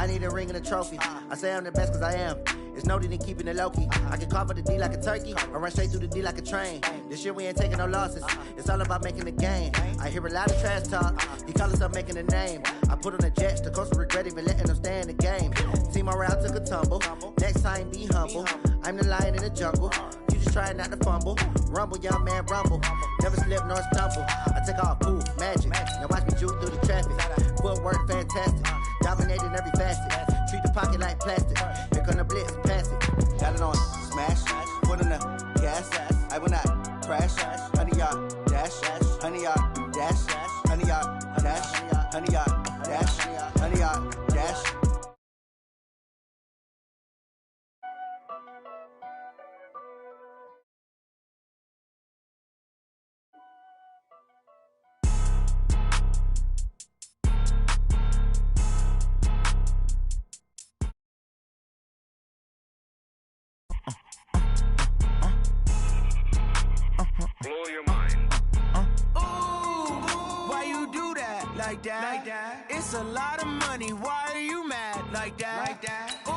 I need a ring and a trophy. I say I'm the best cause I am. It's noted in keeping it low-key. I can carve up the D like a turkey or run straight through the D like a train. This year we ain't taking no losses. It's all about making the game. I hear a lot of trash talk. He call himself making a name. I put on the Jets. The coach regret even letting them stay in the game. Team morale took a tumble. Next time be humble. I'm the lion in the jungle. You just trying not to fumble. Rumble, young man, rumble. Never slip nor stumble. I take off, poof, magic. Now watch me juke through the traffic. Footwork fantastic. Dominating every facet. Treat the pocket like plastic. Here come the blitz, pass it. Got it on, smash. Put in the gas. I will not crash. 100 yard dash. 100 yard dash. 100 yard dash. 100 yard dash. 100 yard dash. Blow your mind. Why you do that? Like that? It's a lot of money. Why are you mad? Like that? Ooh,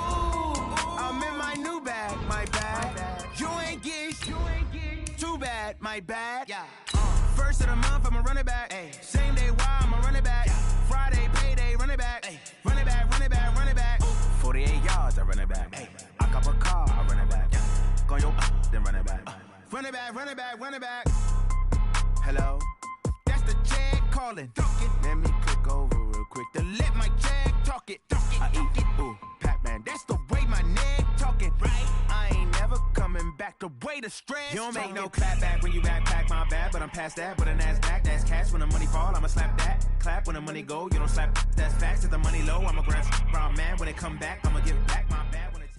I'm in my new bag. My bad. You ain't get too bad. My bad. Yeah. First of the month, I'ma run it back. Ay. Same day, why I'ma run it back. Friday, payday, run it back. Ay. Run it back, run it back, run it back. 48 yards, I run it back. Ay. I cop a car, I run it back. Go yo, then run it back. Run it back, run it back, run it back. Hello? That's the Jag calling. Let me click over real quick to let my Jag talk it. I eat it, ooh, Pac-Man. That's the way my neck talking. Right? I ain't never coming back the way the stress. You don't make no clap back when you backpack, my bad, but I'm past that. But a NASDAQ, that's cash. When the money fall, I'ma slap that. Clap when the money go, you don't slap. That's facts. If the money low, I'ma grab brown man. When it come back, I'ma give back my bad. When it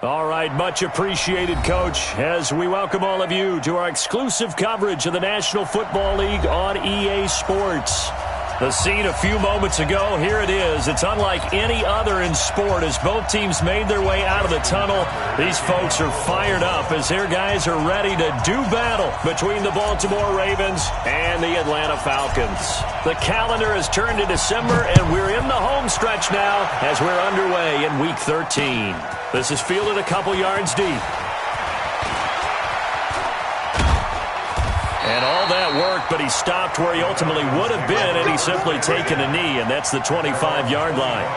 All right, much appreciated, Coach, as we welcome all of you to our exclusive coverage of the National Football League on EA Sports. The scene a few moments ago, here it is. It's unlike any other in sport as both teams made their way out of the tunnel. These folks are fired up as their guys are ready to do battle between the Baltimore Ravens and the Atlanta Falcons. The calendar has turned to December, and we're in the home stretch now as we're underway in Week 13. This is fielded a couple yards deep. And all that work, but he stopped where he ultimately would have been, and he's simply taken a knee, and that's the 25-yard line.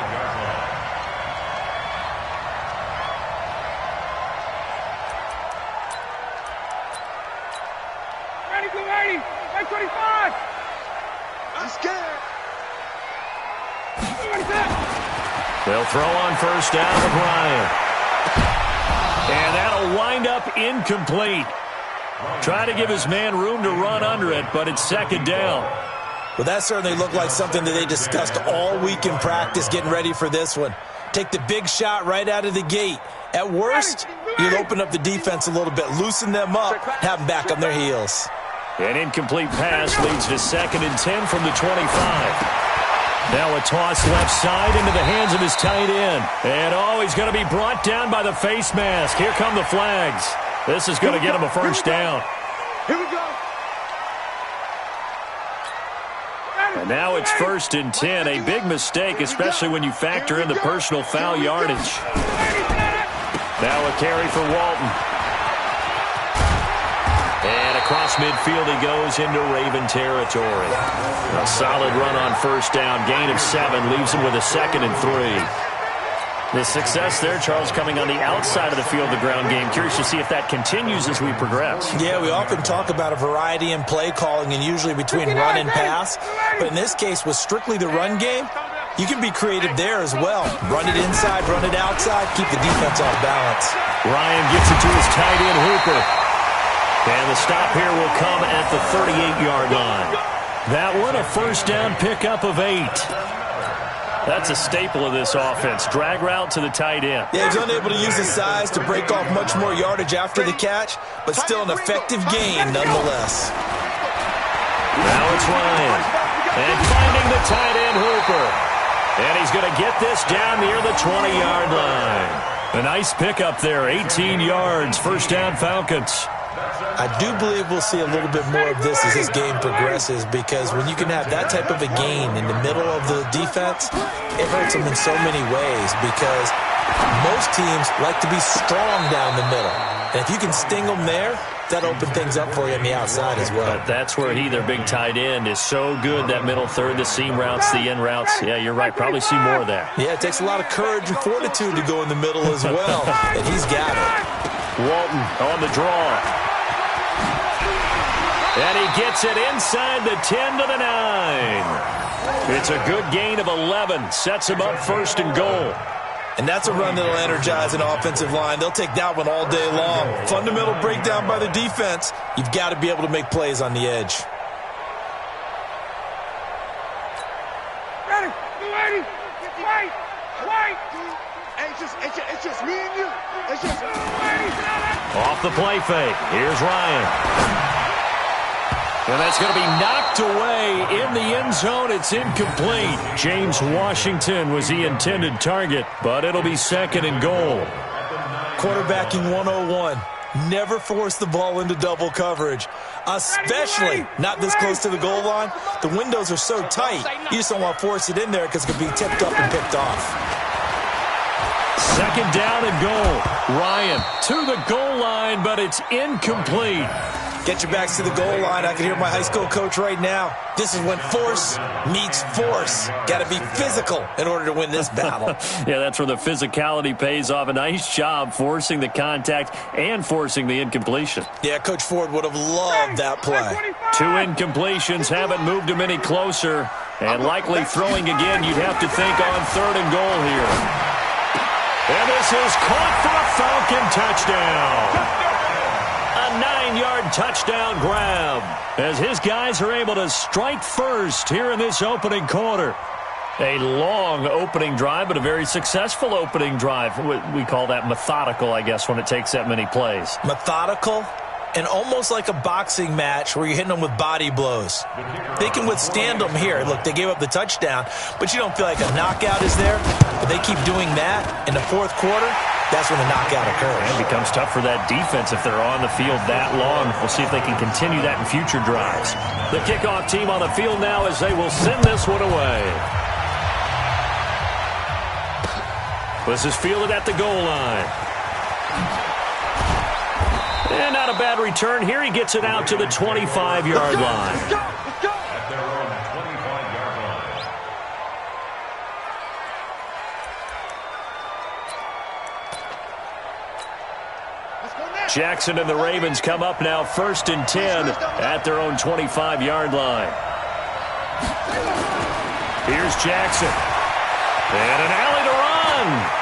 Ready, blue 80, 25. I'm scared. They'll throw on first down with Ryan. And that'll wind up incomplete. Try to give his man room to run under it, but it's second down. Well, that certainly looked like something that they discussed all week in practice getting ready for this one. Take the big shot right out of the gate. At worst, you'll open up the defense a little bit, loosen them up, have them back on their heels. An incomplete pass leads to 2nd and 10 from the 25. Now a toss left side into the hands of his tight end. And he's going to be brought down by the face mask. Here come the flags. This is going to get him a first down. Here we go. And now it's 1st and 10. A big mistake, especially when you factor in the personal foul yardage. Now a carry for Walton. And across midfield he goes into Raven territory. A solid run on first down. Gain of 7 leaves him with a 2nd and 3. The success there, Charles, coming on the outside of the field, the ground game. Curious to see if that continues as we progress. Yeah, we often talk about a variety in play calling and usually between run and pass. But in this case, with strictly the run game, you can be creative there as well. Run it inside, run it outside, keep the defense off balance. Ryan gets it to his tight end, Hooper. And the stop here will come at the 38-yard line. That one, a first down pickup of 8. That's a staple of this offense. Drag route to the tight end. Yeah, he's unable to use his size to break off much more yardage after the catch, but still an effective gain nonetheless. Now it's Ryan. And finding the tight end, Hooper. And he's going to get this down near the 20-yard line. A nice pickup there, 18 yards, first down Falcons. I do believe we'll see a little bit more of this as this game progresses, because when you can have that type of a gain in the middle of the defense, it hurts them in so many ways, because most teams like to be strong down the middle. And if you can sting them there, that opens things up for you on the outside as well. But that's where their big tight end, is so good, that middle third, the seam routes, the in routes. Yeah, you're right. Probably see more of that. Yeah, it takes a lot of courage and fortitude to go in the middle as well, and he's got it. Walton on the draw. And he gets it inside the 10 to the 9. It's a good gain of 11. Sets him up first and goal. And that's a run that'll energize an offensive line. They'll take that one all day long. Fundamental breakdown by the defense. You've got to be able to make plays on the edge. Ready, 280, white. It's just me and you. It's just 280. Off the play fake. Here's Ryan. And that's going to be knocked away in the end zone. It's incomplete. James Washington was the intended target, but it'll be second and goal. Quarterbacking 101. Never force the ball into double coverage, especially not this close to the goal line. The windows are so tight, you just don't want to force it in there because it could be tipped up and picked off. Second down and goal. Ryan to the goal line, but it's incomplete. Get your backs to the goal line. I can hear my high school coach right now. This is when force meets force. Got to be physical in order to win this battle. Yeah, that's where the physicality pays off. A nice job forcing the contact and forcing the incompletion. Yeah, Coach Ford would have loved that play. 2 incompletions haven't moved him any closer. And likely throwing again, you'd have to think, on third and goal here. And this is caught for a Falcon touchdown. A 9-yard touchdown grab as his guys are able to strike first here in this opening quarter. A long opening drive, but a very successful opening drive. We call that methodical, I guess, when it takes that many plays. Methodical and almost like a boxing match where you're hitting them with body blows. They can withstand them here. Look, they gave up the touchdown, but you don't feel like a knockout is there. But they keep doing that in the fourth quarter. That's when the knockout occurs. It becomes tough for that defense if they're on the field that long. We'll see if they can continue that in future drives. The kickoff team on the field now as they will send this one away. This is fielded at the goal line. And not a bad return here. He gets it out to the 25-yard line. Let's go. At their own 25-yard line. Jackson and the Ravens come up now first and 10 at their own 25-yard line. Here's Jackson. And an alley to run.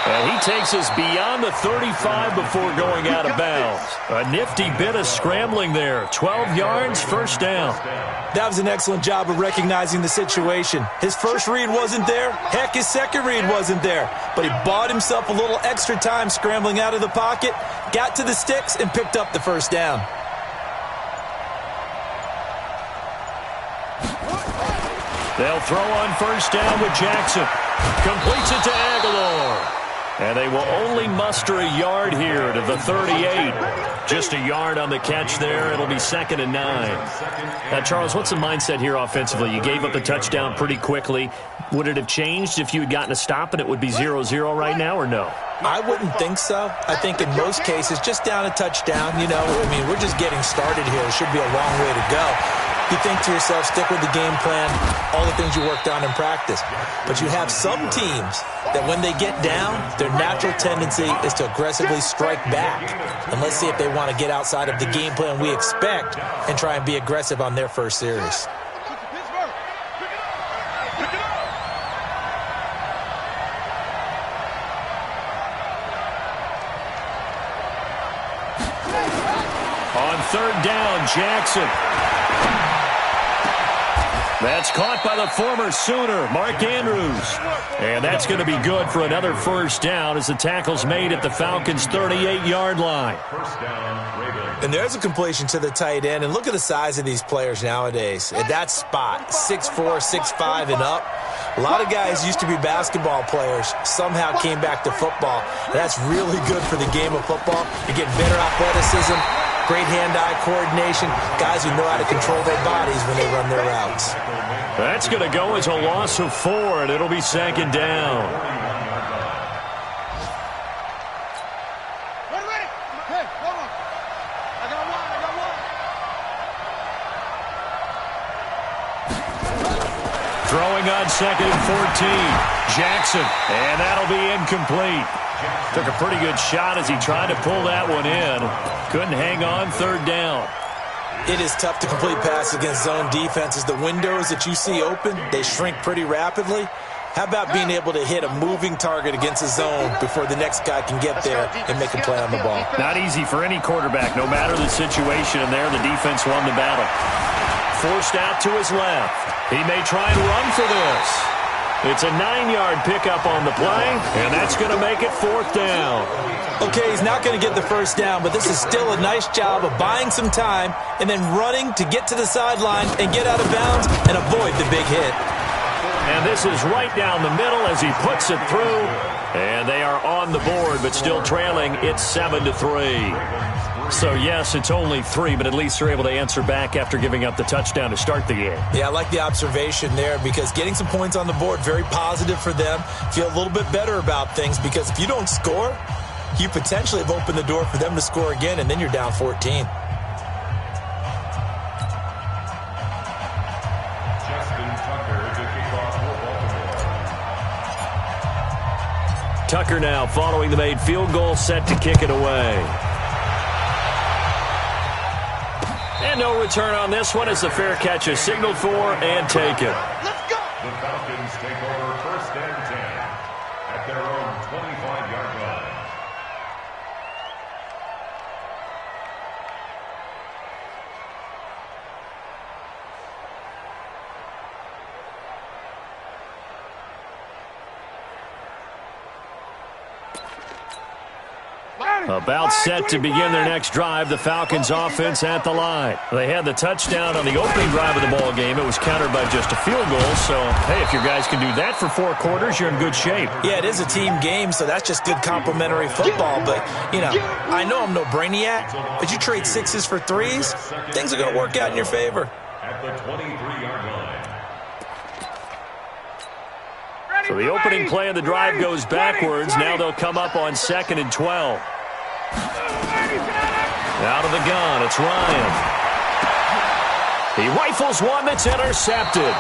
And he takes us beyond the 35 before going out of bounds. A nifty bit of scrambling there. 12 yards, first down. That was an excellent job of recognizing the situation. His first read wasn't there. Heck, his second read wasn't there. But he bought himself a little extra time scrambling out of the pocket, got to the sticks, and picked up the first down. They'll throw on first down with Jackson. Completes it to Aguilar. And they will only muster a yard here to the 38. Just a yard on the catch there. It'll be second and 9. Now, Charles, what's the mindset here offensively? You gave up the touchdown pretty quickly. Would it have changed if you had gotten a stop and it would be 0-0 right now, or no? I wouldn't think so. I think in most cases, just down a touchdown, we're just getting started here. It should be a long way to go. You think to yourself, stick with the game plan, all the things you worked on in practice. But you have some teams that when they get down, their natural tendency is to aggressively strike back. And let's see if they want to get outside of the game plan we expect and try and be aggressive on their first series. On third down, Jackson. That's caught by the former Sooner, Mark Andrews. And that's going to be good for another first down as the tackle's made at the Falcons' 38-yard line. First down, Ravens. And there's a completion to the tight end. And look at the size of these players nowadays. At that spot, 6'4", 6'5", and up. A lot of guys used to be basketball players, somehow came back to football. And that's really good for the game of football. You're getting better athleticism, great hand-eye coordination, guys who know how to control their bodies when they run their routes. That's going to go as a loss of 4, and it'll be second down. Throwing on second and 14. Jackson, and that'll be incomplete. Took a pretty good shot as he tried to pull that one in. Couldn't hang on third down. It is tough to complete passes against zone defenses. The windows that you see open, they shrink pretty rapidly. How about being able to hit a moving target against a zone before the next guy can get there and make a play on the ball? Not easy for any quarterback, no matter the situation. And there, the defense won the battle. Forced out to his left. He may try and run for this. It's a 9-yard pickup on the play, and that's going to make it 4th down. Okay, he's not going to get the first down, but this is still a nice job of buying some time and then running to get to the sideline and get out of bounds and avoid the big hit. And this is right down the middle as he puts it through. And they are on the board, but still trailing. It's 7-3. So, yes, it's only 3, but at least they're able to answer back after giving up the touchdown to start the game. Yeah, I like the observation there because getting some points on the board, very positive for them. Feel a little bit better about things because if you don't score, you potentially have opened the door for them to score again, and then you're down 14. Tucker now following the made field goal, set to kick it away. And no return on this one as the fair catch is signaled for and taken. Let's go! The Falcons take over 1st and 10 at their own 25-yard line. About set to begin their next drive, the Falcons offense at the line. They had the touchdown on the opening drive of the ball game. It was countered by just a field goal. So, hey, if your guys can do that for 4 quarters, you're in good shape. Yeah, it is a team game, so that's just good complementary football. But, you know, I know I'm no brainiac, but you trade 6s for 3s, things are going to work out in your favor. At the 23-yard line. So the opening play of the drive goes backwards. Now they'll come up on 2nd and 12. Out of the gun, it's Ryan. He rifles one that's intercepted.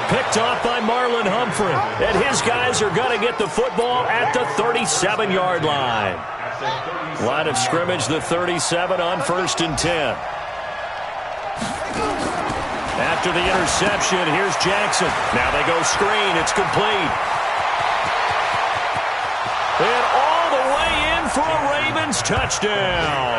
Picked off by Marlon Humphrey. And his guys are going to get the football at the 37-yard line. Line of scrimmage, the 37 on 1st and 10. After the interception, here's Jackson. Now they go screen. It's complete. And all the way in for a Ravens touchdown.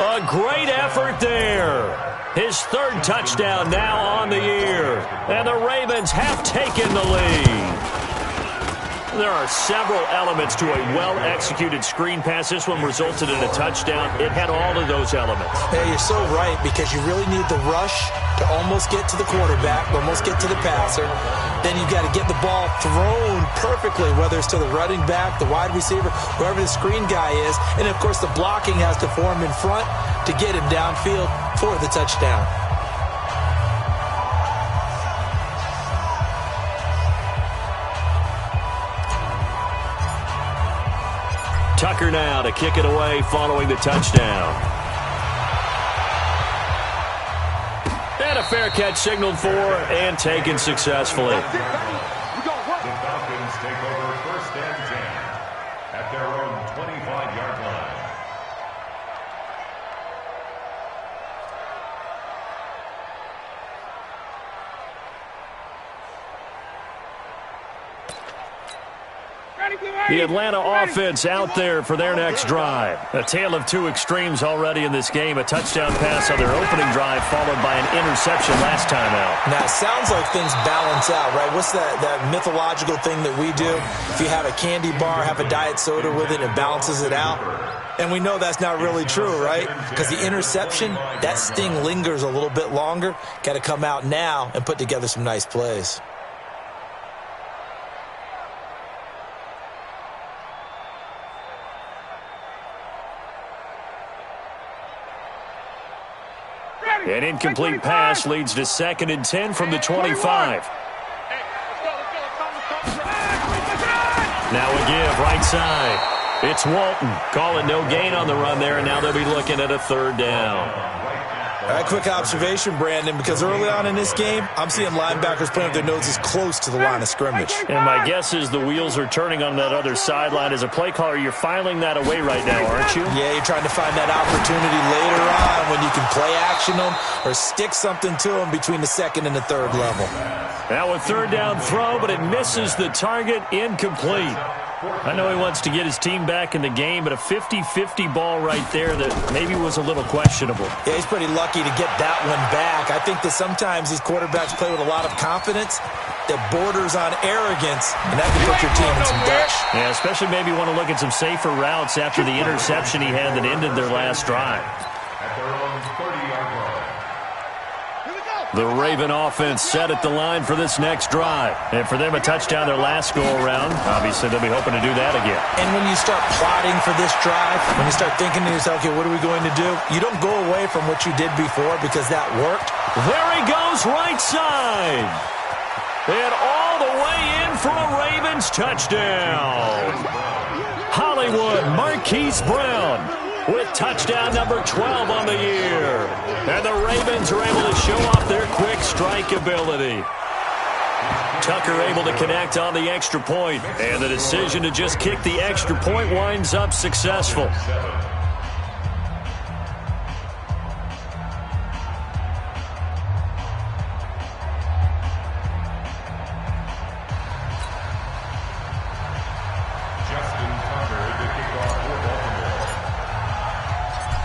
A great effort there. His 3rd touchdown now on the year. And the Ravens have taken the lead. There are several elements to a well-executed screen pass. This one resulted in a touchdown. It had all of those elements. Hey, you're so right because you really need the rush to almost get to the quarterback, almost get to the passer. Then you've got to get the ball thrown perfectly, whether it's to the running back, the wide receiver, whoever the screen guy is. And, of course, the blocking has to form in front to get him downfield for the touchdown. Tucker now to kick it away following the touchdown. And a fair catch signaled for and taken successfully. The Falcons take over 1st and 10 at their own 25-yard line. The Atlanta offense out there for their next drive. A tale of 2 extremes already in this game. A touchdown pass on their opening drive followed by an interception last time out. Now, it sounds like things balance out, right? What's that mythological thing that we do? If you have a candy bar, have a diet soda with it, it balances it out. And we know that's not really true, right? Because the interception, that sting lingers a little bit longer. Got to come out now and put together some nice plays. An incomplete pass leads to 2nd and 10 from the 25. Now a give right side. It's Walton calling no gain on the run there, and now they'll be looking at a 3rd down. A quick observation, Brandon, because early on in this game, I'm seeing linebackers playing with their noses close to the line of scrimmage. And my guess is the wheels are turning on that other sideline. As a play caller, you're filing that away right now, aren't you? Yeah, you're trying to find that opportunity later on when you can play action them or stick something to them between the 2nd and the 3rd level. Now a 3rd down throw, but it misses the target, incomplete. I know he wants to get his team back in the game, but a 50-50 ball right there that maybe was a little questionable. Yeah, he's pretty lucky to get that one back. I think that sometimes these quarterbacks play with a lot of confidence that borders on arrogance, and that can put your team in some dash. Yeah, especially maybe want to look at some safer routes after the interception he had that ended their last drive. At their own 30-yard line. The Raven offense set at the line for this next drive. And for them, a touchdown their last go-around. Obviously, they'll be hoping to do that again. And when you start plotting for this drive, when you start thinking to yourself, okay, what are we going to do? You don't go away from what you did before because that worked. There he goes, right side. And all the way in for a Ravens touchdown. Hollywood Marquise Brown with touchdown number 12 on the year. And the Ravens are able to show off their quick strike ability. Tucker able to connect on the extra point, and the decision to just kick the extra point winds up successful.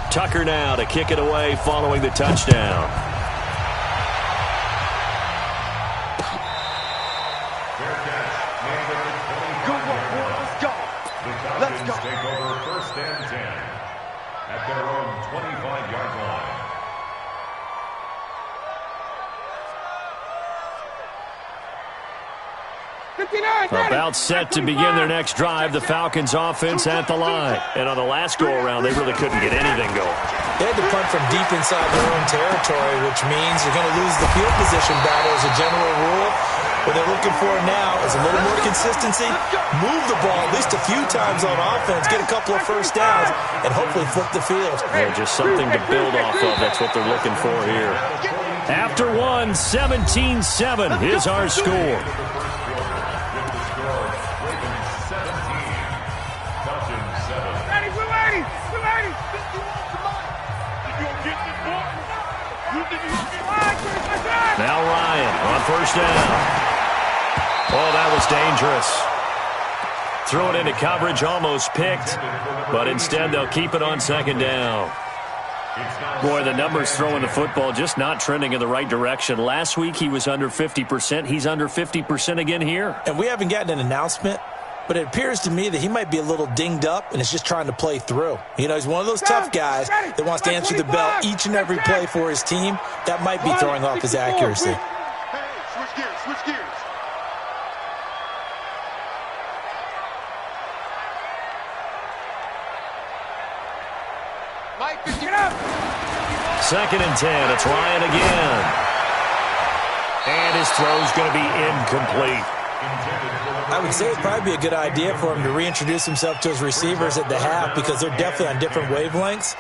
Tucker now to kick it away following the touchdown. Let's go. Take over 1st and 10 at their own 25-yard line. About set to begin their next drive, the Falcons offense at the line. And on the last go-around, they really couldn't get anything going. They had to punt from deep inside their own territory, which means you're going to lose the field position battle as a general rule. What they're looking for now is a little more consistency, move the ball at least a few times on offense, get a couple of 1st downs, and hopefully flip the field. Yeah, just something to build off of. That's what they're looking for here. After one, 17-7 is our score. Now Ryan on 1st down. Oh, that was dangerous. Throw it into coverage, almost picked, but instead they'll keep it on 2nd down. Boy, the numbers throwing the football just not trending in the right direction. Last week he was under 50%. He's under 50% again here. And we haven't gotten an announcement, but it appears to me that he might be a little dinged up and is just trying to play through. You know, he's one of those tough guys that wants to answer the bell each and every play for his team. That might be throwing off his accuracy. Switch gears, switch gears. Mike, get up. 2nd and 10. It's Ryan again. And his throw's going to be incomplete. I would say it'd probably be a good idea for him to reintroduce himself to his receivers at the half because they're definitely on different wavelengths.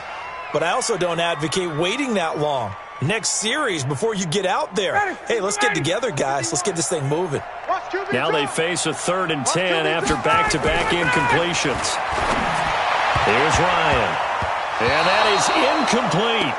But I also don't advocate waiting that long. Next series before you get out there. Hey, let's get together, guys. Let's get this thing moving. Now they face a 3rd and 10 after back-to-back incompletions. Here's Ryan. And that is incomplete.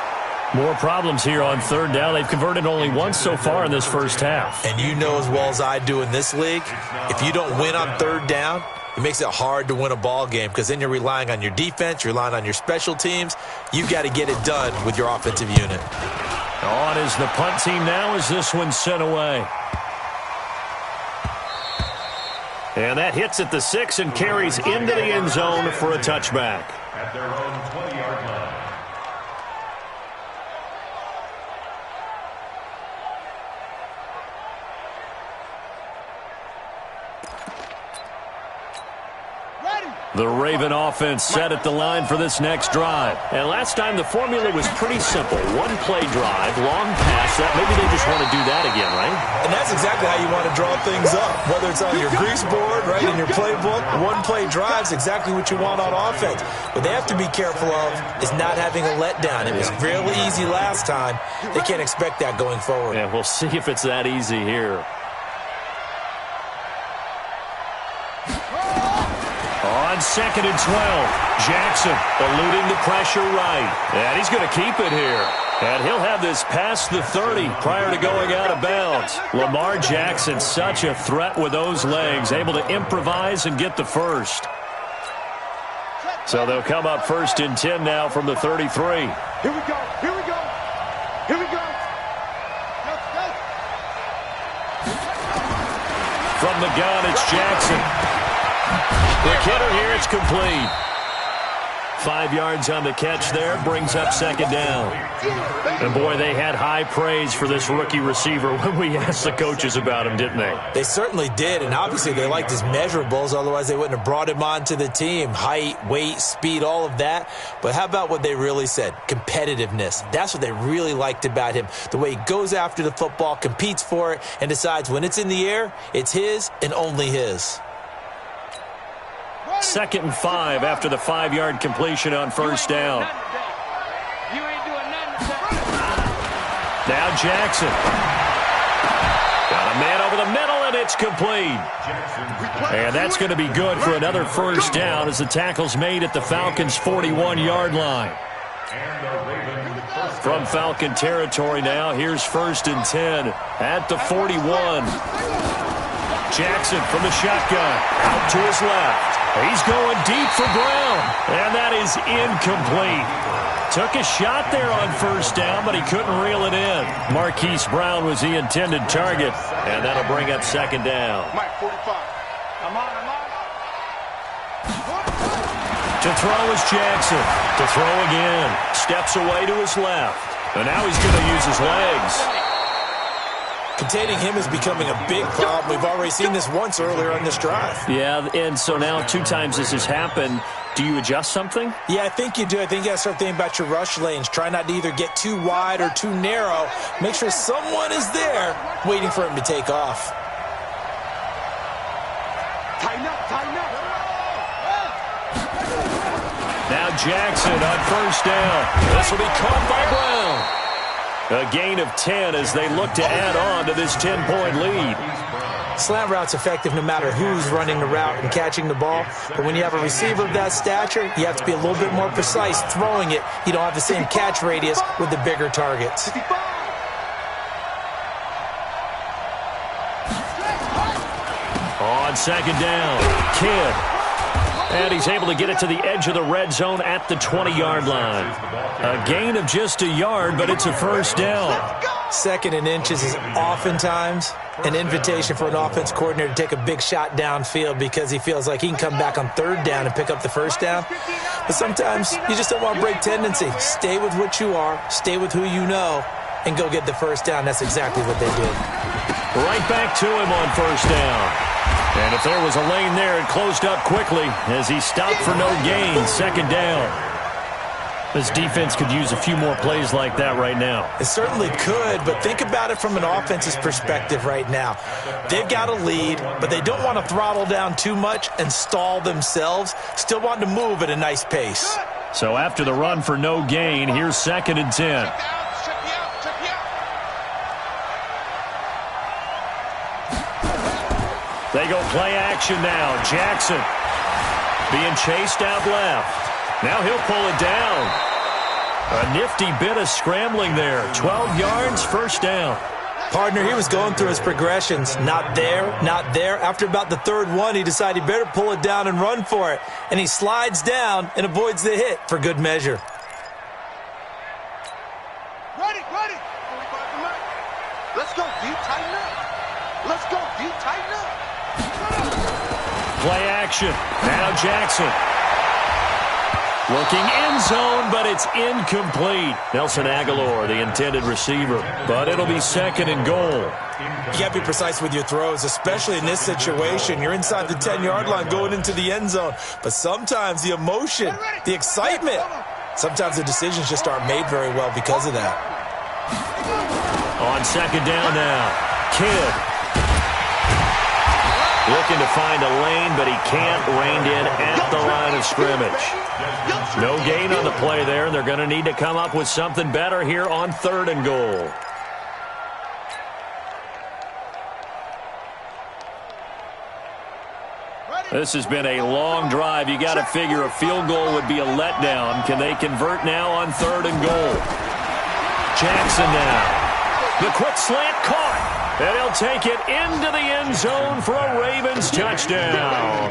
More problems here on 3rd down. They've converted only once so far in this first half. And you know as well as I do in this league, if you don't win on 3rd down, it makes it hard to win a ball game because then you're relying on your defense, you're relying on your special teams. You've got to get it done with your offensive unit. On is the punt team now as this one's sent away. And that hits at the 6 and carries into the end zone for a touchback. At their own 20-yard line. The Raven offense set at the line for this next drive. And last time the formula was pretty simple. One-play drive, long pass. That maybe they just want to do that again, right? And that's exactly how you want to draw things up. Whether it's on your grease board, right, in your playbook, one-play drive's exactly what you want on offense. What they have to be careful of is not having a letdown. It was real easy last time. They can't expect that going forward. Yeah, we'll see if it's that easy here. On 2nd and 12, Jackson eluding the pressure right. And he's going to keep it here. And he'll have this past the 30 prior to going out of bounds. Lamar Jackson, such a threat with those legs, able to improvise and get the first. So they'll come up 1st and 10 now from the 33. Here we go. Here we go. Here we go. From the gun, it's Jackson. The kidder here, it's complete. 5 yards on the catch there, brings up 2nd down. And boy, they had high praise for this rookie receiver when we asked the coaches about him, didn't they? They certainly did, and obviously they liked his measurables, otherwise they wouldn't have brought him onto the team. Height, weight, speed, all of that. But how about what they really said? Competitiveness. That's what they really liked about him. The way he goes after the football, competes for it, and decides when it's in the air, it's his and only his. 2nd and 5 after the 5-yard completion on 1st down. Now Jackson. Got a man over the middle, and it's complete. And that's going to be good for another 1st down as the tackle's made at the Falcons' 41-yard line. From Falcon territory now, here's 1st and 10 at the 41. Jackson from the shotgun, out to his left. He's going deep for Brown, and that is incomplete. Took a shot there on 1st down, but he couldn't reel it in. Marquise Brown was the intended target, and that'll bring up 2nd down. Mike, 45. I'm on. To throw is Jackson. To throw again. Steps away to his left. And now he's going to use his legs. Containing him is becoming a big problem. We've already seen this once earlier on this drive. Yeah, and so now 2 times this has happened. Do you adjust something? Yeah, I think you do. I think you got to start thinking about your rush lanes. Try not to either get too wide or too narrow. Make sure someone is there waiting for him to take off. Tighten up. Now Jackson on 1st down. This will be caught by Brown. A gain of 10 as they look to add on to this 10-point lead. Slant route's effective no matter who's running the route and catching the ball. But when you have a receiver of that stature, you have to be a little bit more precise throwing it. You don't have the same catch radius with the bigger targets. On 2nd down, Kidd. And he's able to get it to the edge of the red zone at the 20-yard line. A gain of just a yard, but it's a 1st down. 2nd and inches is oftentimes an invitation for an offense coordinator to take a big shot downfield because he feels like he can come back on 3rd down and pick up the 1st down. But sometimes you just don't want to break tendency. Stay with what you are, stay with who you know, and go get the 1st down. That's exactly what they did. Right back to him on 1st down. And if there was a lane there, it closed up quickly as he stopped for no gain. 2nd down. This defense could use a few more plays like that right now. It certainly could, but think about it from an offense's perspective right now. They've got a lead, but they don't want to throttle down too much and stall themselves. Still want to move at a nice pace. So after the run for no gain, here's 2nd and 10. They go play action now. Jackson being chased out left. Now he'll pull it down. A nifty bit of scrambling there. 12 yards, 1st down. Partner, he was going through his progressions. Not there, not there. After about the 3rd one, he decided he better pull it down and run for it. And he slides down and avoids the hit for good measure. Ready. Let's go, D. Tighten up. Let's go, D. Tighten up. Play action. Now Jackson. Looking end zone, but it's incomplete. Nelson Aguilar, the intended receiver. But it'll be second and goal. You got to be precise with your throws, especially in this situation. You're inside the 10-yard line going into the end zone. But sometimes the emotion, the excitement, sometimes the decisions just aren't made very well because of that. On second down now, Kidd. Looking to find a lane, but he can't. Reined in at the line of scrimmage. No gain on the play there, and they're going to need to come up with something better here on third and goal. This has been a long drive. You got to figure a field goal would be a letdown. Can they convert now on third and goal? Jackson now. The quick slant caught. And he'll take it into the end zone for a Ravens touchdown.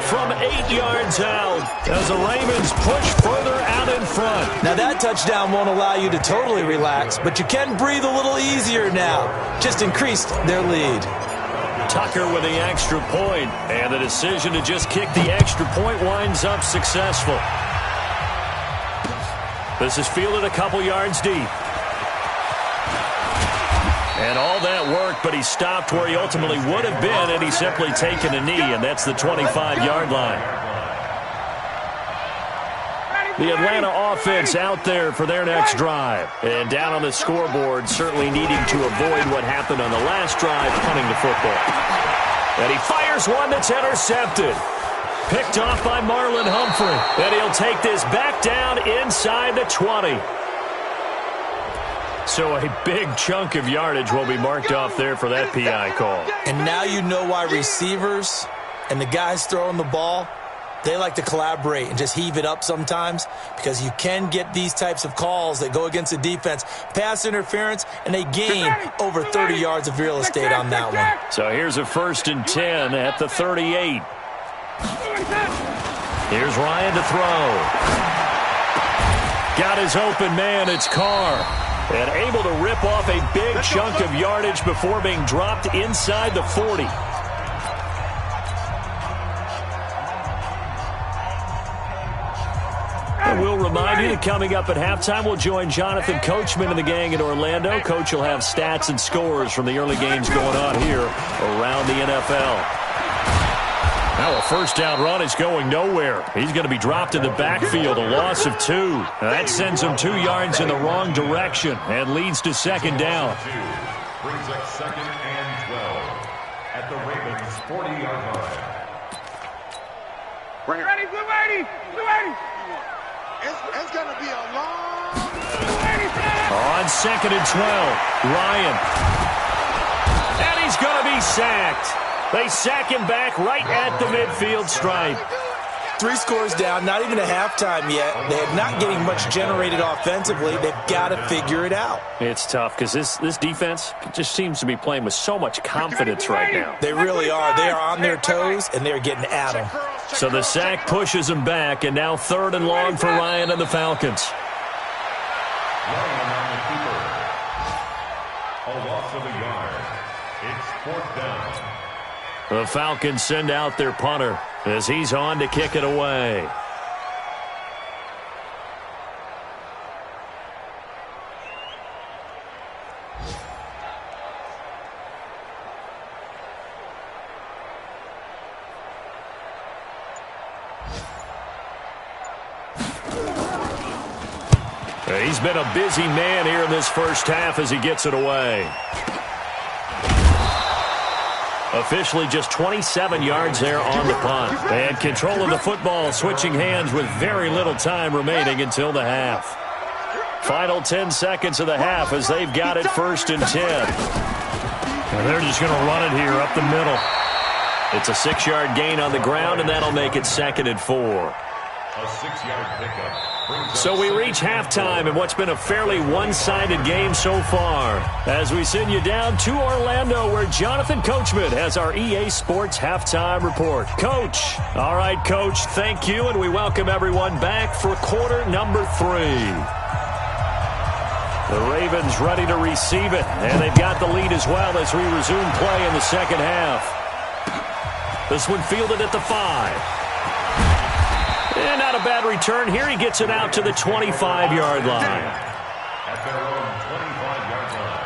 From 8 yards out as the Ravens push further out in front. Now that touchdown won't allow you to totally relax, but you can breathe a little easier now. Just increased their lead. Tucker with the extra point, and the decision to just kick the extra point winds up successful. This is fielded a couple yards deep. And all that worked, but he stopped where he ultimately would have been, and he's simply taken a knee, and that's the 25-yard line. The Atlanta offense out there for their next drive. And down on the scoreboard, certainly needing to avoid what happened on the last drive, punting the football. And he fires one that's intercepted. Picked off by Marlon Humphrey. And he'll take this back down inside the 20. So a big chunk of yardage will be marked off there for that PI call. And now you know why receivers and the guys throwing the ball, they like to collaborate and just heave it up sometimes, because you can get these types of calls that go against the defense. Pass interference, and they gain over 30 yards of real estate on that one. So here's a 1st and 10 at the 38. Here's Ryan to throw. Got his open man, it's Carr. And able to rip off a big chunk of yardage before being dropped inside the 40. And we'll remind you that coming up at halftime, we'll join Jonathan Coachman and the gang in Orlando. Coach will have stats and scores from the early games going on here around the NFL. Now a first down run is going nowhere. He's going to be dropped in the backfield, a loss of 2. Now that sends him 2 yards in the wrong direction and leads to second down. Brings up 2nd and 12 at the Ravens 40-yard line. Ready, Blue 80! Blue 80! It's going to be a long... On 2nd and 12, Ryan. And he's going to be sacked. They sack him back right at the midfield stripe. 3 scores down, not even a halftime yet. They're not getting much generated offensively. They've got to figure it out. It's tough because this defense just seems to be playing with so much confidence right now. They really are. They are on their toes, and they're getting at them. So the sack pushes them back, and now 3rd and long for Ryan and the Falcons. Ryan on the keeper. A loss of a yard. It's 4th down. The Falcons send out their punter as he's on to kick it away. He's been a busy man here in this first half as he gets it away. Officially just 27 yards there on the punt. And control of the football, switching hands with very little time remaining until the half. Final 10 seconds of the half as they've got it 1st and 10. And they're just going to run it here up the middle. It's a 6-yard gain on the ground, and that'll make it 2nd and 4. A 6-yard pickup. So we reach halftime in what's been a fairly one-sided game so far, as we send you down to Orlando, where Jonathan Coachman has our EA Sports Halftime Report. Coach. All right, Coach, thank you, and we welcome everyone back for quarter number 3. The Ravens ready to receive it, and they've got the lead as well as we resume play in the second half. This one fielded at the 5. And not a bad return here. He gets it out to the 25-yard line. At their own 25-yard line.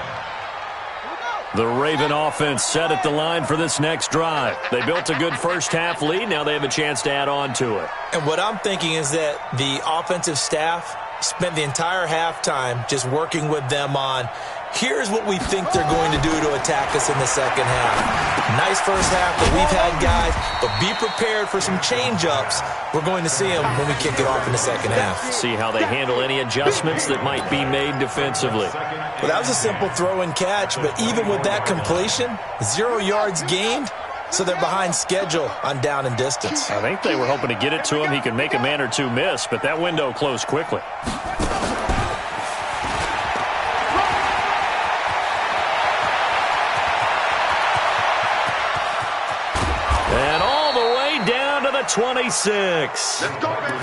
The Raven offense set at the line for this next drive. They built a good first-half lead. Now they have a chance to add on to it. And what I'm thinking is that the offensive staff spent the entire halftime just working with them on, here's what we think they're going to do to attack us in the second half. Nice first half that we've had, guys, but be prepared for some change-ups. We're going to see them when we kick it off in the second half. See how they handle any adjustments that might be made defensively. Well, that was a simple throw and catch, but even with that completion, 0 yards gained, so they're behind schedule on down and distance. I think they were hoping to get it to him. He could make a man or two miss, but that window closed quickly. And all the way down to the 26.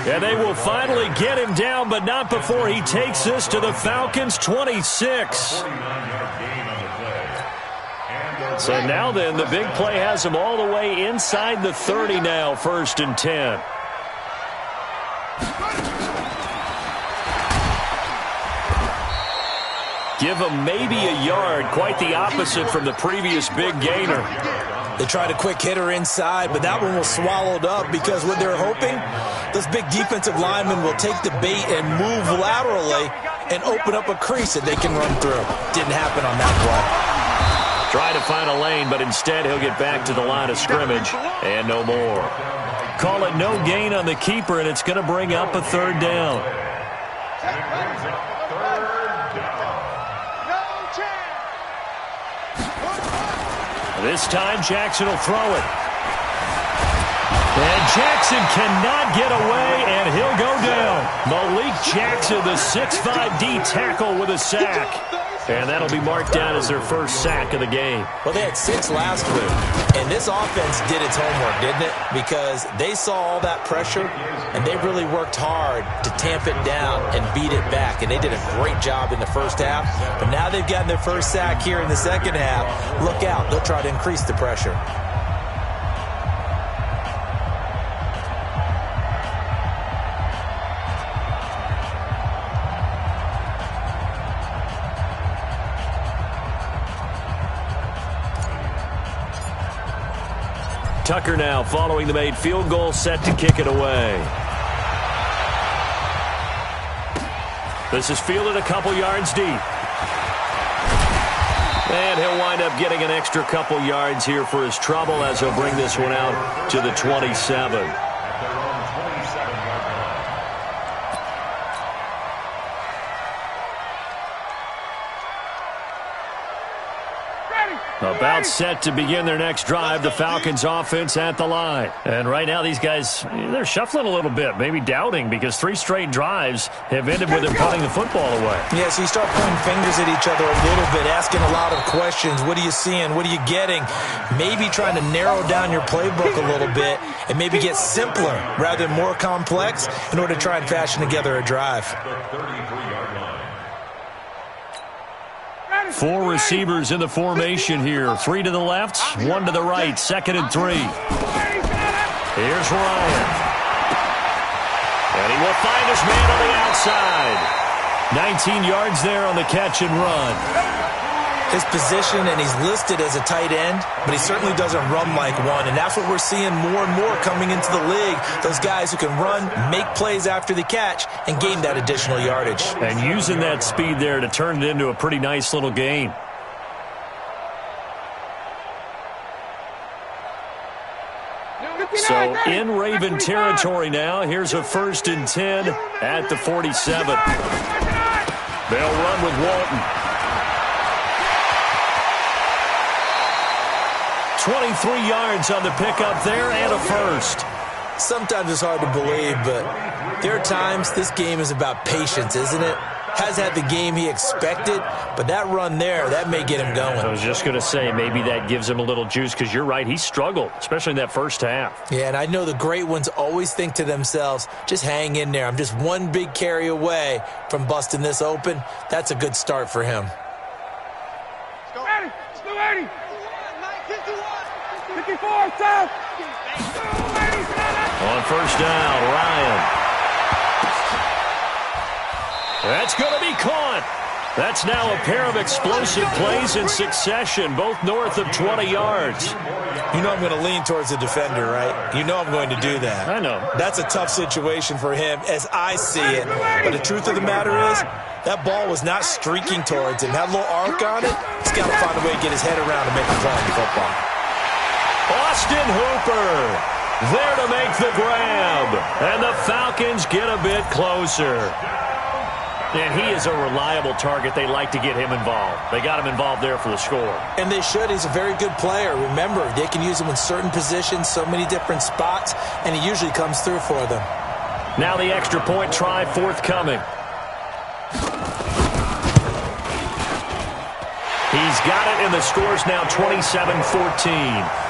And they will finally get him down, but not before he takes this to the Falcons' 26. So now then, the big play has him all the way inside the 30 now, 1st and 10. Give him maybe a yard, quite the opposite from the previous big gainer. They tried a quick hitter inside, but that one was swallowed up because what they're hoping, those big defensive linemen will take the bait and move laterally and open up a crease that they can run through. Didn't happen on that play. Try to find a lane, but instead he'll get back to the line of scrimmage and no more. Call it no gain on the keeper, and it's going to bring up a 3rd down. This time Jackson will throw it. And Jackson cannot get away, and he'll go down. Malik Jackson, the 6'5" D tackle with a sack. And that'll be marked down as their first sack of the game. Well, they had 6 last week, and this offense did its homework, didn't it? Because they saw all that pressure, and they really worked hard to tamp it down and beat it back. And they did a great job in the first half. But now they've gotten their first sack here in the second half. Look out. They'll try to increase the pressure. Tucker now following the made field goal, set to kick it away. This is fielded a couple yards deep. And he'll wind up getting an extra couple yards here for his trouble as he'll bring this one out to the 27. About set to begin their next drive, the Falcons offense at the line. And right now these guys, they're shuffling a little bit, maybe doubting, because 3 straight drives have ended with them punting the football away. Yeah, so you start pointing fingers at each other a little bit, asking a lot of questions. What are you seeing? What are you getting? Maybe trying to narrow down your playbook a little bit and maybe get simpler rather than more complex in order to try and fashion together a drive. 4 receivers in the formation here. 3 to the left, 1 to the right. 2nd and 3. Here's Ryan. And he will find his man on the outside. 19 yards there on the catch and run. His position, and he's listed as a tight end, but he certainly doesn't run like one, and that's what we're seeing more and more coming into the league. Those guys who can run, make plays after the catch, and gain that additional yardage. And using that speed there to turn it into a pretty nice little gain. So in Raven territory now, here's a 1st and 10 at the 47. They'll run with Walton. 23 yards on the pickup there and a first. Sometimes it's hard to believe, but there are times this game is about patience, isn't it? Has had the game he expected, but that run there, that may get him going. I was just going to say, maybe that gives him a little juice, because you're right, he struggled, especially in that first half. Yeah, and I know the great ones always think to themselves, just hang in there. I'm just one big carry away from busting this open. That's a good start for him. Let's go. Ready. Let's go, ready. 54, stop. On first down, Ryan. That's going to be caught. That's now a pair of explosive plays in succession, both north of 20 yards. You know I'm going to lean towards the defender, right? You know I'm going to do that. I know. That's a tough situation for him as I see it. But the truth of the matter is, that ball was not streaking towards him. Had a little arc on it. He's got to find a way to get his head around and make a play on the football. Austin Hooper there to make the grab. And the Falcons get a bit closer. And he is a reliable target. They like to get him involved. They got him involved there for the score. And they should. He's a very good player. Remember, they can use him in certain positions, so many different spots, and he usually comes through for them. Now the extra point try forthcoming. He's got it, and the score's now 27-14.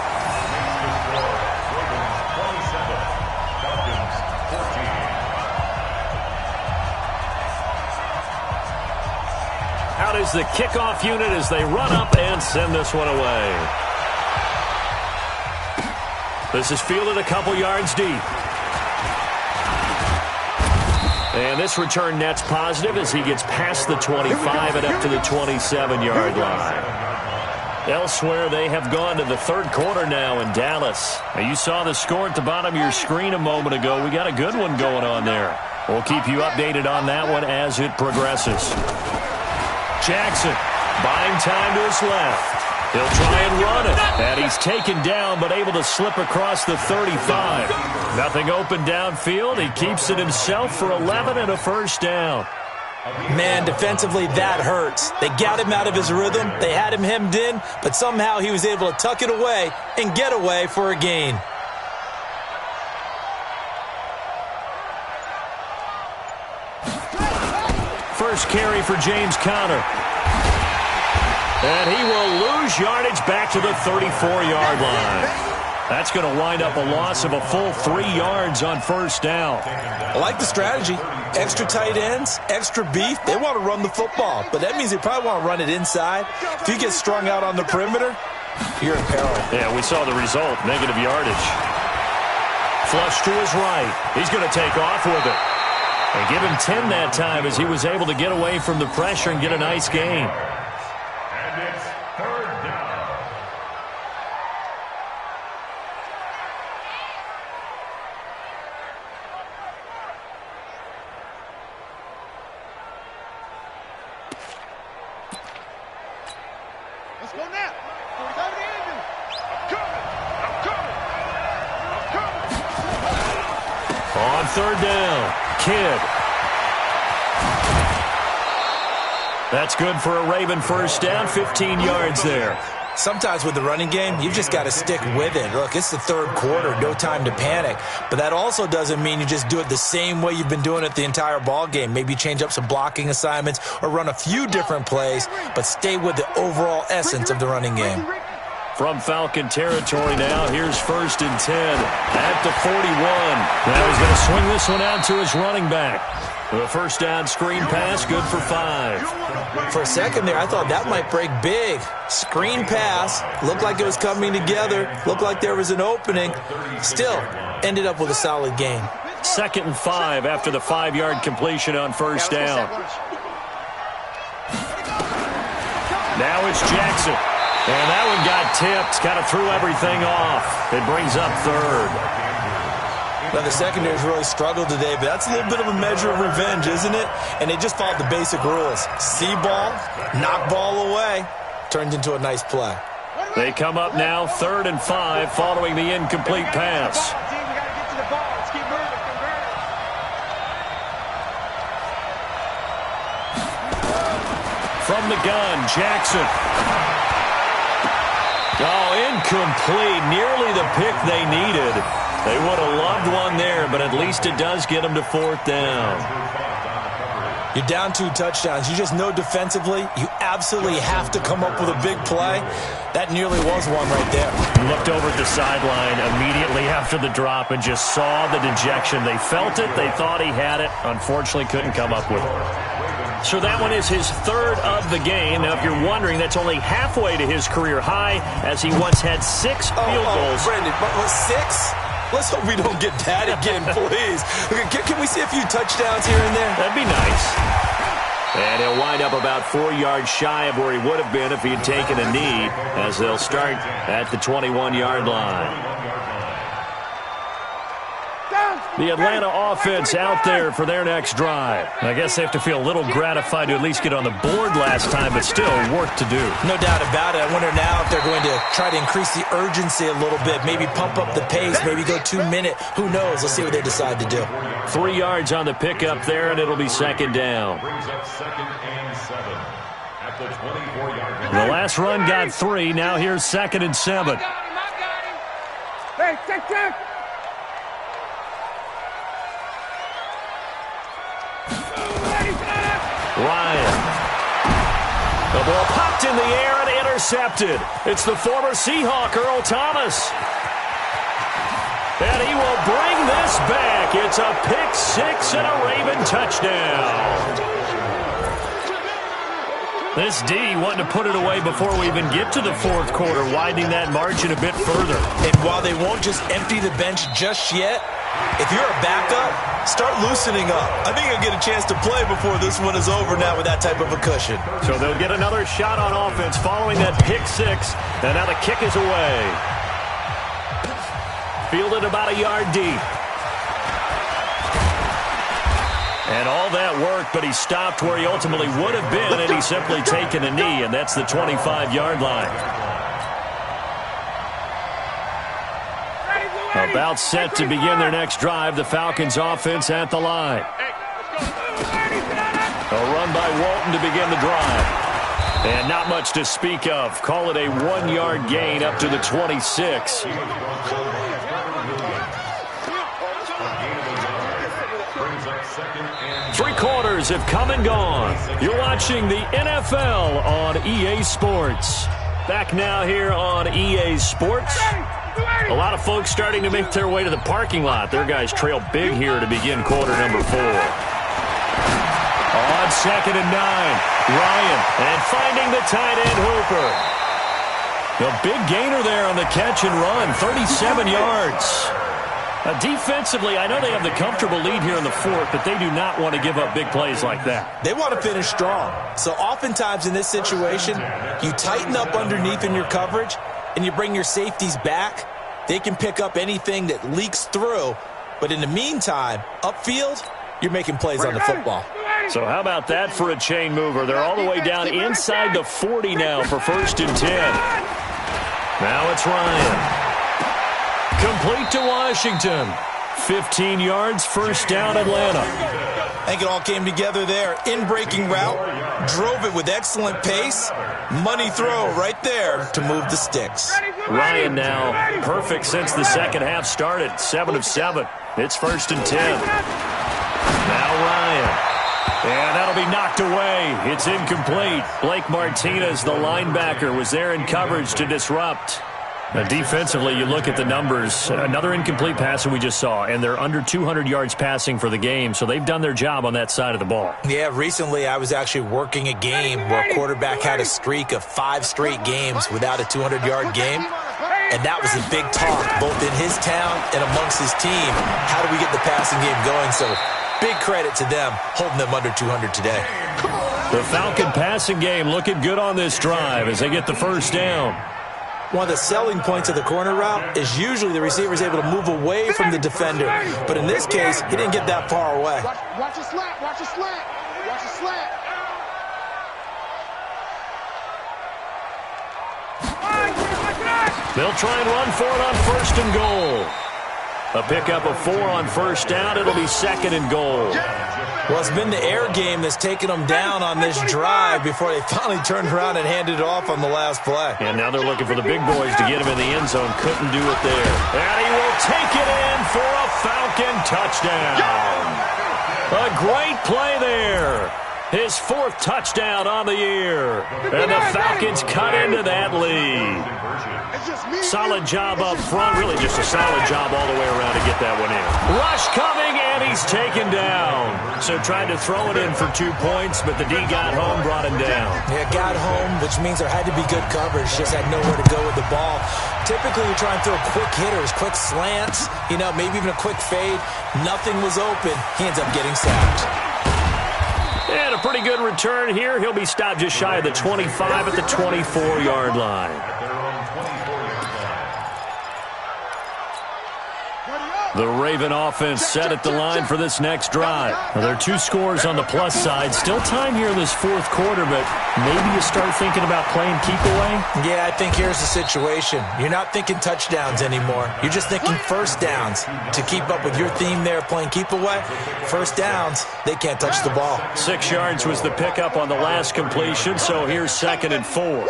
Out is the kickoff unit as they run up and send this one away. This is fielded a couple yards deep. And this return net's positive as he gets past the 25 and up to the 27-yard line. Elsewhere, they have gone to the third quarter now in Dallas. Now, you saw the score at the bottom of your screen a moment ago. We got a good one going on there. We'll keep you updated on that one as it progresses. Jackson buying time to his left. He'll try and run it. And he's taken down but able to slip across the 35. Nothing open downfield. He keeps it himself for 11 and a first down. Man, defensively, that hurts. They got him out of his rhythm. They had him hemmed in, but somehow he was able to tuck it away and get away for a gain. First carry for James Conner. And he will lose yardage back to the 34-yard line. That's going to wind up a loss of a full 3 yards on first down. I like the strategy. Extra tight ends, extra beef. They want to run the football, but that means they probably want to run it inside. If you get strung out on the perimeter, you're in peril. Yeah, we saw the result, negative yardage. Flush to his right. He's going to take off with it. And give him 10 that time as he was able to get away from the pressure and get a nice gain. And it's third down. Let's go now. 45 to Andrew. I'm coming. On third down, Kidd. That's good for a Raven first down, 15 yards there. Sometimes with the running game, you've just got to stick with it. Look, it's the third quarter, no time to panic. But that also doesn't mean you just do it the same way you've been doing it the entire ball game. Maybe change up some blocking assignments or run a few different plays, but stay with the overall essence of the running game. From Falcon territory now, here's first and 10 at the 41. Now he's going to swing this one out to his running back. The first down screen pass, good for 5. For a second there, I thought that might break big. Screen pass, looked like it was coming together, looked like there was an opening. Still, ended up with a solid gain. 2nd and 5 after the 5-yard completion on first down. Now it's Jackson. And that one got tipped, kind of threw everything off. It brings up third. Now, the secondary's really struggled today, but that's a little bit of a measure of revenge, isn't it? And they just followed the basic rules. See ball, knock ball away. Turns into a nice play. They come up now 3rd and 5 following the incomplete pass. From the gun, Jackson. Oh, incomplete. Nearly the pick they needed. They would have loved one there, but at least it does get them to 4th down. You're down 2 touchdowns. You just know defensively you absolutely have to come up with a big play. That nearly was one right there. Looked over at the sideline immediately after the drop and just saw the dejection. They felt it. They thought he had it. Unfortunately, couldn't come up with it. So that one is his 3rd of the game. Now, if you're wondering, that's only halfway to his career high, as he once had 6 field goals. Brendan, but was 6? Let's hope we don't get that again, please. Can we see a few touchdowns here and there? That'd be nice. And he'll wind up about 4 yards shy of where he would have been if he had taken a knee, as they'll start at the 21-yard line. The Atlanta offense out there for their next drive. I guess they have to feel a little gratified to at least get on the board last time, but still work to do. No doubt about it. I wonder now if they're going to try to increase the urgency a little bit, maybe pump up the pace, maybe go 2-minute. Who knows? Let's see what they decide to do. 3 yards on the pickup there, and it'll be second down. Brings up 2nd and 7 at the 24-yard line. The last run got 3. Now here's 2nd and 7. Hey, check. Ryan. The ball popped in the air and intercepted. It's the former Seahawk, Earl Thomas. And he will bring this back. It's a pick 6 and a Raven touchdown. This D wanting to put it away before we even get to the fourth quarter, widening that margin a bit further. And while they won't just empty the bench just yet, if you're a backup, start loosening up. I think you'll get a chance to play before this one is over now with that type of a cushion. So they'll get another shot on offense following that pick 6, and now the kick is away. Fielded about a yard deep. And all that work, but he stopped where he ultimately would have been, and he's simply taken a knee, and that's the 25-yard line. About set to begin their next drive, the Falcons offense at the line. A run by Walton to begin the drive. And not much to speak of. Call it a 1-yard gain up to the 26. Three quarters have come and gone. You're watching the NFL on EA Sports. Back now here on EA Sports. A lot of folks starting to make their way to the parking lot. Their guys trail big here to begin quarter number 4. On 2nd and 9, Ryan, and finding the tight end Hooper. The big gainer there on the catch and run, 37 yards. Defensively, I know they have the comfortable lead here in the fourth, but they do not want to give up big plays like that. They want to finish strong. So oftentimes in this situation, you tighten up underneath in your coverage, and you bring your safeties back. They can pick up anything that leaks through. But in the meantime, upfield, you're making plays on the football. So how about that for a chain mover? They're all the way down inside the 40 now for 1st and 10. Now it's Ryan. Complete to Washington. 15 yards, first down Atlanta. I think it all came together there. In-breaking route, drove it with excellent pace. Money throw right there to move the sticks. Ryan now perfect since the second half started. 7 of 7. It's 1st and 10. Now Ryan. And that'll be knocked away. It's incomplete. Blake Martinez, the linebacker, was there in coverage to disrupt. Now, defensively, you look at the numbers. Another incomplete pass that we just saw, and they're under 200 yards passing for the game, so they've done their job on that side of the ball. Yeah, recently I was actually working a game where a quarterback had a streak of 5 straight games without a 200-yard game, and that was a big talk, both in his town and amongst his team. How do we get the passing game going? So big credit to them, holding them under 200 today. The Falcon passing game looking good on this drive as they get the first down. One of the selling points of the corner route is usually the receiver is able to move away from the defender. But in this case, he didn't get that far away. Watch a slant, watch a slant, watch a slant. They'll try and run for it on 1st and goal. A pickup of 4 on 1st down. It'll be 2nd and goal. Well, it's been the air game that's taken them down on this drive before they finally turned around and handed it off on the last play. And now they're looking for the big boys to get him in the end zone. Couldn't do it there. And he will take it in for a Falcon touchdown. A great play there. His 4th touchdown on the year. And the Falcons cut into that lead. Solid job up front. Really just a solid job all the way around to get that one in. Rush coming, and he's taken down. So tried to throw it in for 2 points, but the D got home, brought him down. Yeah, got home, which means there had to be good coverage. Just had nowhere to go with the ball. Typically, you try and throw quick hitters, quick slants, maybe even a quick fade. Nothing was open. He ends up getting sacked. And a pretty good return here. He'll be stopped just shy of the 25 at the 24-yard line. The Raven offense set at the line for this next drive. Now, there are 2 scores on the plus side. Still time here in this 4th quarter, but maybe you start thinking about playing keep away? Yeah, I think here's the situation. You're not thinking touchdowns anymore. You're just thinking first downs. To keep up with your theme there, playing keep away, first downs, they can't touch the ball. 6 yards was the pickup on the last completion, so here's 2nd and 4.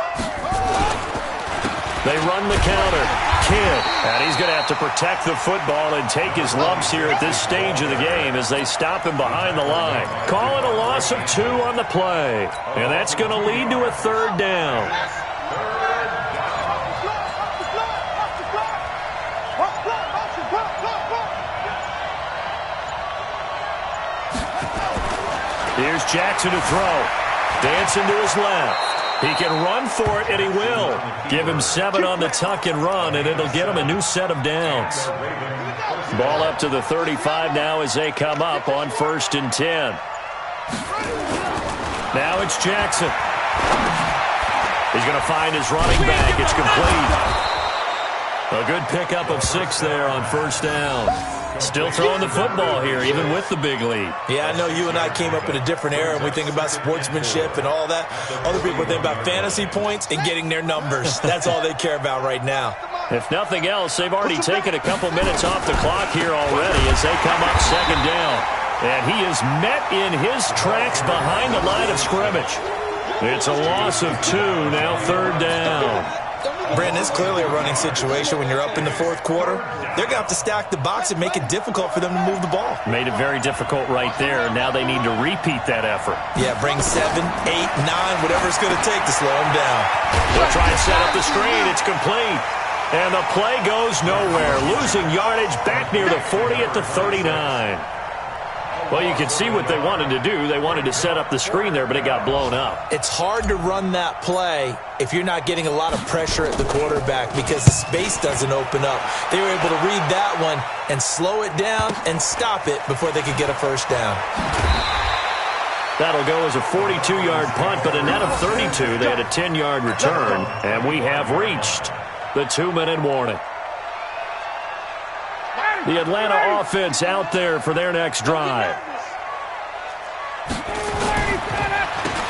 They run the counter. Kidd. And he's going to have to protect the football and take his lumps here at this stage of the game as they stop him behind the line. Call it a loss of 2 on the play. And that's going to lead to a 3rd down. Here's Jackson to throw. Dancing to his left. He can run for it, and he will. Give him 7 on the tuck and run, and it'll get him a new set of downs. Ball up to the 35 now as they come up on 1st and 10. Now it's Jackson. He's going to find his running back. It's complete. A good pickup of 6 there on 1st down. Still throwing the football here, even with the big lead. Yeah, I know you and I came up in a different era, and we think about sportsmanship and all that. Other people think about fantasy points and getting their numbers. That's all they care about right now. If nothing else, they've already taken a couple minutes off the clock here already as they come up 2nd down. And he is met in his tracks behind the line of scrimmage. It's a loss of 2, now 3rd down. Brandon, it's clearly a running situation when you're up in the 4th quarter. They're going to have to stack the box and make it difficult for them to move the ball. Made it very difficult right there. Now they need to repeat that effort. Yeah, bring 7, 8, 9, whatever it's going to take to slow them down. They'll try and set up the screen. It's complete. And the play goes nowhere. Losing yardage back near the 40 at the 39. Well, you can see what they wanted to do. They wanted to set up the screen there, but it got blown up. It's hard to run that play if you're not getting a lot of pressure at the quarterback because the space doesn't open up. They were able to read that one and slow it down and stop it before they could get a 1st down. That'll go as a 42-yard punt, but a net of 32. They had a 10-yard return, and we have reached the 2-minute warning. The Atlanta offense out there for their next drive.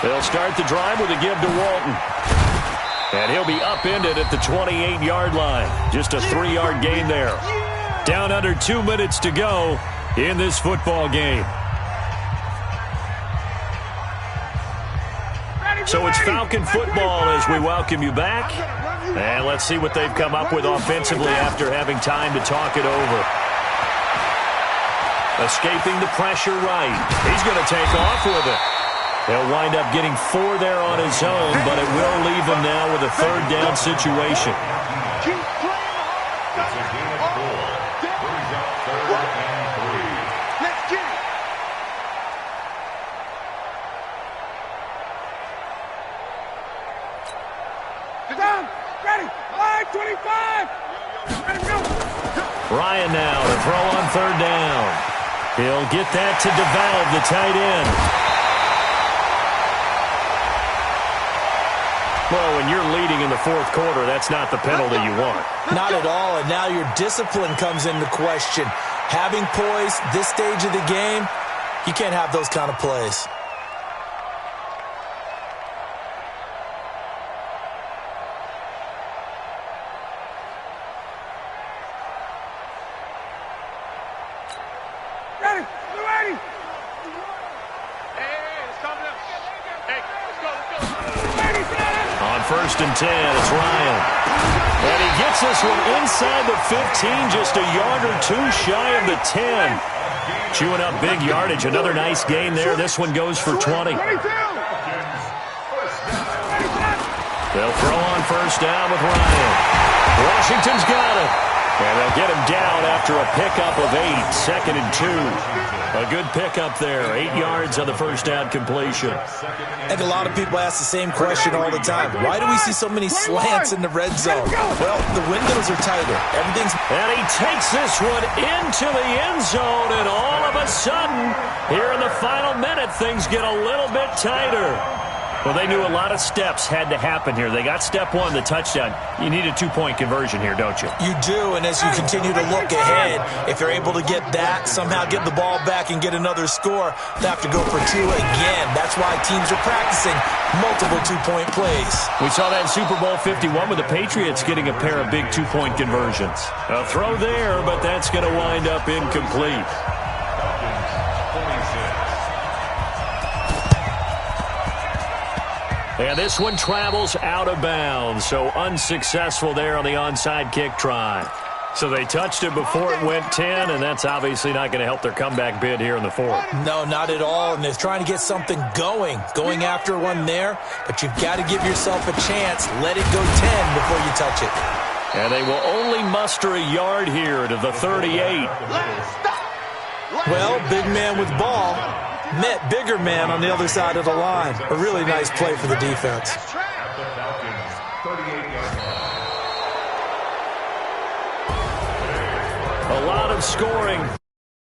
They'll start the drive with a give to Walton. And he'll be upended at the 28-yard line. Just a 3-yard gain there. Down under 2 minutes to go in this football game. So it's Falcon football as we welcome you back. And let's see what they've come up with offensively after having time to talk it over. Escaping the pressure right. He's going to take off with it. He'll wind up getting 4 there on his own, but it will leave him now with a 3rd down situation. It's a gain of 4. Brings up 3rd and 3. Let's get it. Sit down. Ready. Line 25. Ready, go. Ryan now to throw on 3rd down. He'll get that to DeValve, the tight end. Well, when you're leading in the 4th quarter, that's not the penalty you want. Not at all, and now your discipline comes into question. Having poise this stage of the game, you can't have those kind of plays. Ready. You ready? Hey, let's come up. Hey, let's go. Ready, On 1st and 10, it's Ryan. And he gets this one inside the 15, just a yard or 2 shy of the 10. Chewing up big yardage. Another nice gain there. This one goes for 20. They'll throw on first down with Ryan. Washington's got it. And they'll get him down after a pickup of 8. 2nd and 2. A good pickup there. 8 yards on the first down completion. I think a lot of people ask the same question all the time. Why do we see so many slants in the red zone? Well, the windows are tighter. And he takes this one into the end zone, and all of a sudden, here in the final minute, things get a little bit tighter. Well, they knew a lot of steps had to happen here. They got step 1, the touchdown. You need a 2-point conversion here, don't you? You do, and as you continue to look ahead, if they're able to get that, somehow get the ball back and get another score, they have to go for 2 again. That's why teams are practicing multiple 2-point plays. We saw that in Super Bowl 51 with the Patriots getting a pair of big 2-point conversions. A throw there, but that's going to wind up incomplete. And this one travels out of bounds, so unsuccessful there on the onside kick try. So they touched it before it went 10, and that's obviously not going to help their comeback bid here in the 4th. No, not at all, and they're trying to get something going after one there, but you've got to give yourself a chance. Let it go 10 before you touch it. And they will only muster a yard here to the 38. Well, big man with ball met bigger man on the other side of the line. A really nice play for the defense. A lot of scoring